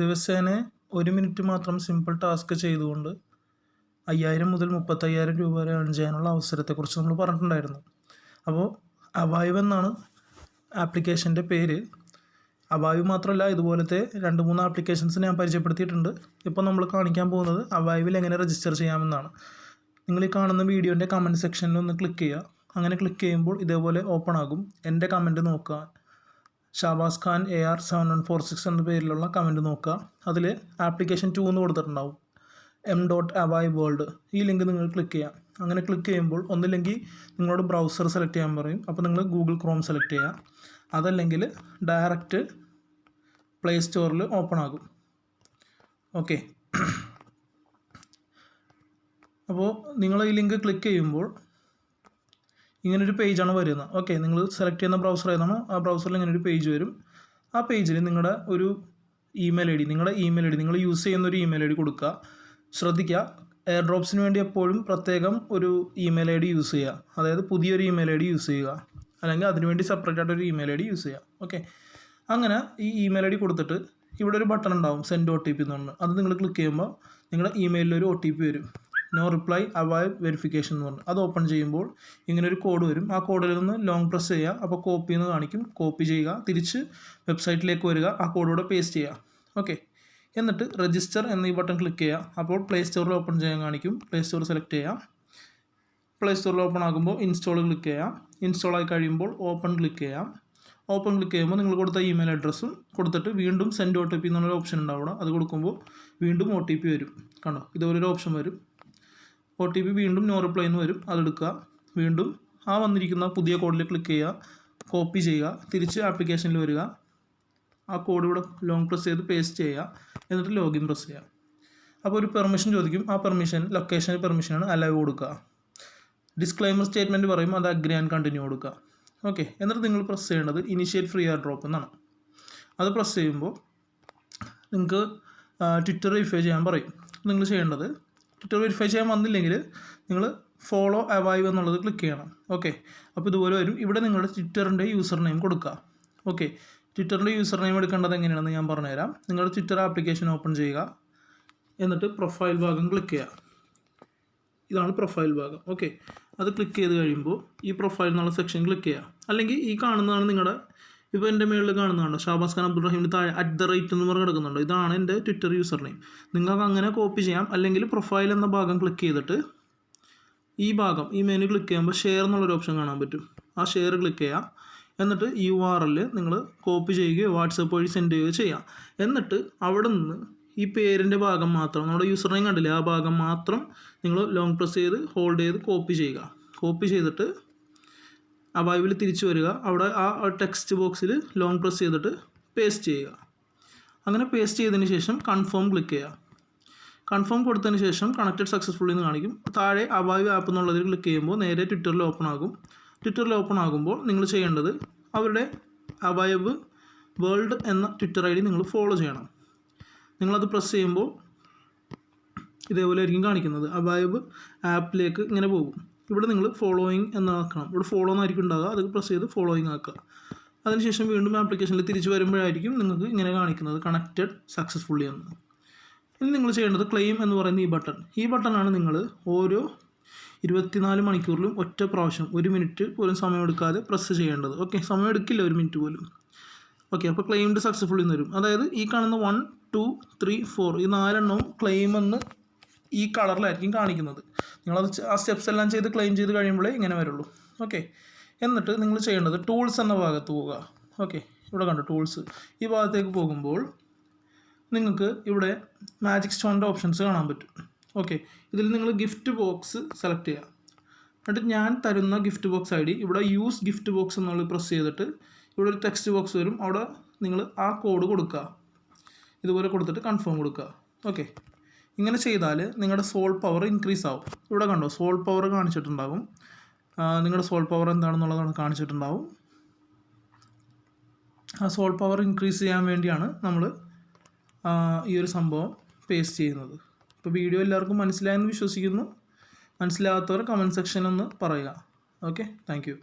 ദിവസേന 1 മിനിറ്റ് മാത്രം simple task ചെയ്തുകൊണ്ട് 5000 മുതൽ 35,000 രൂപ വരെ ഏൺ ചെയ്യാനുള്ള അവസരത്തെക്കുറിച്ച് നമ്മൾ പറഞ്ഞിട്ടുണ്ടായിരുന്നു. അപ്പോൾ അവൈവ് എന്നാണ് ആപ്ലിക്കേഷൻ്റെ പേര്. അവൈവ് മാത്രമല്ല, ഇതുപോലത്തെ 2-3 ആപ്ലിക്കേഷൻസ് ഞാൻ പരിചയപ്പെടുത്തിയിട്ടുണ്ട്. ഇപ്പോൾ നമ്മൾ കാണിക്കാൻ പോകുന്നത് അവൈവിൽ എങ്ങനെ രജിസ്റ്റർ ചെയ്യാമെന്നാണ്. നിങ്ങൾ ഈ കാണുന്ന വീഡിയോൻ്റെ കമൻറ്റ് സെക്ഷനിൽ ഒന്ന് ക്ലിക്ക് ചെയ്യുക. അങ്ങനെ ക്ലിക്ക് ചെയ്യുമ്പോൾ ഇതേപോലെ ഓപ്പൺ ആകും. എൻ്റെ കമൻറ്റ് നോക്കുക. ഷാബാസ് ഖാൻ AR7146 എന്ന പേരിലുള്ള കമൻറ്റ് നോക്കുക. അതിൽ ആപ്ലിക്കേഷൻ 2 എന്ന് കൊടുത്തിട്ടുണ്ടാവും. Avive World. ഈ ലിങ്ക് നിങ്ങൾ ക്ലിക്ക് ചെയ്യാം. അങ്ങനെ ക്ലിക്ക് ചെയ്യുമ്പോൾ ഒന്നില്ലെങ്കിൽ നിങ്ങളോട് ബ്രൗസർ സെലക്ട് ചെയ്യാൻ പറയും. അപ്പോൾ നിങ്ങൾ ഗൂഗിൾ ക്രോം സെലക്ട് ചെയ്യുക. അതല്ലെങ്കിൽ ഡയറക്റ്റ് പ്ലേ സ്റ്റോറിൽ ഓപ്പൺ ആകും. ഓക്കെ, അപ്പോൾ നിങ്ങൾ ഈ ലിങ്ക് ക്ലിക്ക് ചെയ്യുമ്പോൾ ഇങ്ങനൊരു പേജാണ് വരുന്നത്. ഓക്കെ, നിങ്ങൾ സെലക്ട് ചെയ്യുന്ന ബ്രൗസർ ഏതാണോ ആ ബ്രൗസറിൽ ഇങ്ങനൊരു പേജ് വരും. ആ പേജിൽ നിങ്ങളുടെ ഒരു ഇമെയിൽ ഐ ഡി, നിങ്ങൾ യൂസ് ചെയ്യുന്ന ഒരു ഇമെയിൽ ഐ ഡി കൊടുക്കുക. ശ്രദ്ധിക്കുക, എയർ ഡ്രോപ്സിന് വേണ്ടി എപ്പോഴും പ്രത്യേകം ഒരു ഇമെയിൽ ഐ ഡി യൂസ് ചെയ്യുക. അതായത് പുതിയൊരു ഇമെയിൽ ഐ ഡി യൂസ് ചെയ്യുക, അല്ലെങ്കിൽ അതിനുവേണ്ടി സെപ്പറേറ്റ് ആയിട്ടൊരു ഇമെയിൽ ഐ ഡി യൂസ് ചെയ്യുക. ഓക്കെ, അങ്ങനെ ഈ ഇമെയിൽ ഐ ഡി കൊടുത്തിട്ട് ഇവിടെ ഒരു ബട്ടൺ ഉണ്ടാവും, സെൻഡ് OTP എന്ന് പറഞ്ഞ്. അത് നിങ്ങൾ ക്ലിക്ക് ചെയ്യുമ്പോൾ നിങ്ങളുടെ ഇമെയിലിൽ ഒരു OTP വരും. നോ റിപ്ലൈ അവൈവ് വെരിഫിക്കേഷൻ എന്ന് പറഞ്ഞു. അത് ഓപ്പൺ ചെയ്യുമ്പോൾ ഇങ്ങനെ ഒരു കോഡ് വരും. ആ കോഡിൽ നിന്ന് ലോങ് പ്രസ് ചെയ്യുക. അപ്പോൾ കോപ്പി എന്ന് കാണിക്കും. കോപ്പി ചെയ്യുക, തിരിച്ച് വെബ്സൈറ്റിലേക്ക് വരിക, ആ കോഡോടെ പേസ്റ്റ് ചെയ്യുക. ഓക്കെ, എന്നിട്ട് രജിസ്റ്റർ എന്ന ഈ ബട്ടൺ ക്ലിക്ക് ചെയ്യുക. അപ്പോൾ പ്ലേ സ്റ്റോറിൽ ഓപ്പൺ ചെയ്യാൻ കാണിക്കും. പ്ലേ സ്റ്റോർ സെലക്ട് ചെയ്യാം. പ്ലേ സ്റ്റോറിൽ ഓപ്പൺ ആകുമ്പോൾ ഇൻസ്റ്റാൾ ക്ലിക്ക് ചെയ്യാം. ഇൻസ്റ്റാൾ ആയി കഴിയുമ്പോൾ ഓപ്പൺ ക്ലിക്ക് ചെയ്യാം. ഓപ്പൺ ക്ലിക്ക് ചെയ്യുമ്പോൾ നിങ്ങൾ കൊടുത്ത ഇമെയിൽ അഡ്രസ്സും കൊടുത്തിട്ട് വീണ്ടും സെൻഡ് OTP എന്നൊരു ഓപ്ഷൻ ഉണ്ടാവും. അത് കൊടുക്കുമ്പോൾ വീണ്ടും OTP വരും. കണ്ടോ, ഇതുപോലൊരു ഓപ്ഷൻ വരും. OTP വീണ്ടും നോ റിപ്ലൈ എന്ന് വരും. അതെടുക്കുക. വീണ്ടും ആ വന്നിരിക്കുന്ന പുതിയ കോഡിൽ ക്ലിക്ക് ചെയ്യുക, കോപ്പി ചെയ്യുക, തിരിച്ച് ആപ്ലിക്കേഷനിൽ വരിക. ആ കോഡ് ഇവിടെ ലോങ് പ്രസ് ചെയ്ത് പേസ്റ്റ് ചെയ്യുക. എന്നിട്ട് ലോഗിൻ പ്രസ് ചെയ്യുക. അപ്പോൾ ഒരു പെർമിഷൻ ചോദിക്കും. ആ പെർമിഷൻ ലൊക്കേഷൻ പെർമിഷനാണ്, അലൗ കൊടുക്കുക. ഡിസ്ക്ലൈമർ സ്റ്റേറ്റ്മെൻറ്റ് പറയും, അത് അഗ്രി ആൻഡ് കണ്ടിന്യൂ കൊടുക്കുക. ഓക്കെ, എന്നിട്ട് നിങ്ങൾ പ്രസ് ചെയ്യേണ്ടത് ഇനീഷ്യേറ്റ് ഫ്രീ എയർ ഡ്രോപ്പ് എന്നാണ്. അത് പ്രസ് ചെയ്യുമ്പോൾ നിങ്ങൾക്ക് ട്വിറ്റർ വെരിഫൈ ചെയ്യാൻ പറയും. നിങ്ങൾ ചെയ്യേണ്ടത്, ട്വിറ്റർ വെരിഫൈ ചെയ്യാൻ വന്നില്ലെങ്കിൽ നിങ്ങൾ ഫോളോ അവൈവ് എന്നുള്ളത് ക്ലിക്ക് ചെയ്യണം. ഓക്കെ, അപ്പോൾ ഇതുപോലെ വരും. ഇവിടെ നിങ്ങളുടെ ട്വിറ്ററിൻ്റെ യൂസർ നെയിം കൊടുക്കുക. ഓക്കെ, ട്വിറ്ററിൻ്റെ യൂസർ നെയിം എടുക്കേണ്ടത് എങ്ങനെയാണെന്ന് ഞാൻ പറഞ്ഞുതരാം. നിങ്ങളുടെ ട്വിറ്റർ ആപ്ലിക്കേഷൻ ഓപ്പൺ ചെയ്യുക. എന്നിട്ട് പ്രൊഫൈൽ ഭാഗം ക്ലിക്ക് ചെയ്യുക. ഇതാണ് പ്രൊഫൈൽ ഭാഗം. ഓക്കെ, അത് ക്ലിക്ക് ചെയ്ത് കഴിയുമ്പോൾ ഈ പ്രൊഫൈൽ എന്നുള്ള സെക്ഷൻ ക്ലിക്ക് ചെയ്യുക. അല്ലെങ്കിൽ ഈ കാണുന്നതാണ് നിങ്ങളുടെ, ഇപ്പോൾ എൻ്റെ മേളിൽ കാണുന്നതാണോ ഷാബാസ് ഖാൻ അബ്ദുറഹീമിന് താഴെ @ എന്ന് പറഞ്ഞ് കിടക്കുന്നുണ്ടോ, ഇതാണ് എൻ്റെ ട്വിറ്റർ യൂസർ നെയിം. നിങ്ങൾക്ക് അങ്ങനെ കോപ്പി ചെയ്യാം. അല്ലെങ്കിൽ പ്രൊഫൈൽ എന്ന ഭാഗം ക്ലിക്ക് ചെയ്തിട്ട് ഈ ഭാഗം, ഈ മെനു ക്ലിക്ക് ചെയ്യുമ്പോൾ ഷെയർ എന്നുള്ളൊരു ഓപ്ഷൻ കാണാൻ പറ്റും. ആ ഷെയർ ക്ലിക്ക് ചെയ്യുക. എന്നിട്ട് URL നിങ്ങൾ കോപ്പി ചെയ്യുകയോ വാട്സപ്പ് വഴി സെൻഡ് ചെയ്യുകയോ ചെയ്യാം. എന്നിട്ട് അവിടെ നിന്ന് ഈ പേരിൻ്റെ ഭാഗം മാത്രം, നമ്മുടെ യൂസർ നെയിം കണ്ടില്ലേ, ആ ഭാഗം മാത്രം നിങ്ങൾ ലോങ് പ്രസ് ചെയ്ത് ഹോൾഡ് ചെയ്ത് കോപ്പി ചെയ്യുക. കോപ്പി ചെയ്തിട്ട് അവൈവിൽ തിരിച്ചു വരിക. അവിടെ ആ ടെക്സ്റ്റ് ബോക്സിൽ ലോങ് പ്രസ് ചെയ്തിട്ട് പേസ്റ്റ് ചെയ്യുക. അങ്ങനെ പേസ്റ്റ് ചെയ്തതിന് ശേഷം കൺഫേം ക്ലിക്ക് ചെയ്യുക. കൺഫേം കൊടുത്തതിന് ശേഷം കണക്റ്റഡ് സക്സസ്ഫുള്ളി എന്ന് കാണിക്കും. താഴെ അവൈവ് ആപ്പ് എന്നുള്ളതിൽ ക്ലിക്ക് ചെയ്യുമ്പോൾ നേരെ ട്വിറ്ററിൽ ഓപ്പൺ ആകും. ട്വിറ്ററിൽ ഓപ്പൺ ആകുമ്പോൾ നിങ്ങൾ ചെയ്യേണ്ടത് അവരുടെ അവൈവ് വേൾഡ് എന്ന ട്വിറ്റർ ID നിങ്ങൾ ഫോളോ ചെയ്യണം. നിങ്ങളത് പ്രസ് ചെയ്യുമ്പോൾ ഇതേപോലെ ആയിരിക്കും കാണിക്കുന്നത്. അവൈവ് ആപ്പിലേക്ക് ഇങ്ങനെ പോകും. ഇവിടെ നിങ്ങൾ ഫോളോയിങ് എന്നാക്കണം. ഇവിടെ ഫോളോ എന്നായിരിക്കും ഉണ്ടാകുക. അത് പ്രസ് ചെയ്ത് ഫോളോയിങ് ആക്കുക. അതിനുശേഷം വീണ്ടും ആപ്ലിക്കേഷനിൽ തിരിച്ച് വരുമ്പോഴായിരിക്കും നിങ്ങൾക്ക് ഇങ്ങനെ കാണിക്കുന്നത് കണക്റ്റഡ് സക്സസ്ഫുള്ളി എന്ന്. ഇനി നിങ്ങൾ ചെയ്യേണ്ടത് ക്ലെയിം എന്ന് പറയുന്ന ഈ ബട്ടണാണ് നിങ്ങൾ ഓരോ 24 മണിക്കൂറിലും ഒറ്റ പ്രാവശ്യം 1 മിനിറ്റ് പോലും സമയമെടുക്കാതെ പ്രസ് ചെയ്യേണ്ടത്. ഓക്കെ, സമയം എടുക്കില്ല 1 മിനിറ്റ് പോലും. ഓക്കെ, അപ്പോൾ ക്ലെയിംഡ് സക്സസ്ഫുള്ളി എന്ന് വരും. അതായത് ഈ കാണുന്ന 1, 2, 3, 4 ഈ 4 എണ്ണവും ക്ലെയിം എന്ന് ഈ കളറിലായിരിക്കും കാണിക്കുന്നത്. നിങ്ങളത് ആ സ്റ്റെപ്സ് എല്ലാം ചെയ്ത് ക്ലെയിം ചെയ്ത് കഴിയുമ്പോഴേ ഇങ്ങനെ വരുള്ളൂ. ഓക്കെ, എന്നിട്ട് നിങ്ങൾ ചെയ്യേണ്ടത് ടൂൾസ് എന്ന ഭാഗത്ത് പോവുക. ഓക്കെ, ഇവിടെ കണ്ടു ടൂൾസ്. ഈ ഭാഗത്തേക്ക് പോകുമ്പോൾ നിങ്ങൾക്ക് ഇവിടെ മാജിക് സ്റ്റോണിൻ്റെ ഓപ്ഷൻസ് കാണാൻ പറ്റും. ഓക്കെ, ഇതിൽ നിങ്ങൾ ഗിഫ്റ്റ് ബോക്സ് സെലക്ട് ചെയ്യുക. എന്നിട്ട് ഞാൻ തരുന്ന ഗിഫ്റ്റ് ബോക്സ് ID ഇവിടെ യൂസ് ഗിഫ്റ്റ് ബോക്സ് എന്നുള്ളത് പ്രസ് ചെയ്തിട്ട് ഇവിടെ ഒരു ടെക്സ്റ്റ് ബോക്സ് വരും. അവിടെ നിങ്ങൾ ആ കോഡ് കൊടുക്കുക. ഇതുപോലെ കൊടുത്തിട്ട് കൺഫേം കൊടുക്കുക. ഓക്കെ, ഇങ്ങനെ ചെയ്താൽ നിങ്ങളുടെ സോൾ പവർ ഇൻക്രീസ് ആവും. ഇവിടെ കണ്ടോ സോൾ പവർ കാണിച്ചിട്ടുണ്ടാകും. നിങ്ങളുടെ സോൾ പവർ എന്താണെന്നുള്ളതാണ് കാണിച്ചിട്ടുണ്ടാവും. ആ സോൾ പവർ ഇൻക്രീസ് ചെയ്യാൻ വേണ്ടിയാണ് നമ്മൾ ഈ ഒരു സംഭവം പേസ്റ്റ് ചെയ്യുന്നത്. ഇപ്പോൾ വീഡിയോ എല്ലാവർക്കും മനസ്സിലായെന്ന് വിശ്വസിക്കുന്നു. മനസ്സിലാകാത്തവർ കമൻറ്റ് സെക്ഷനിൽ ഒന്ന് പറയുക. Okay, thank you.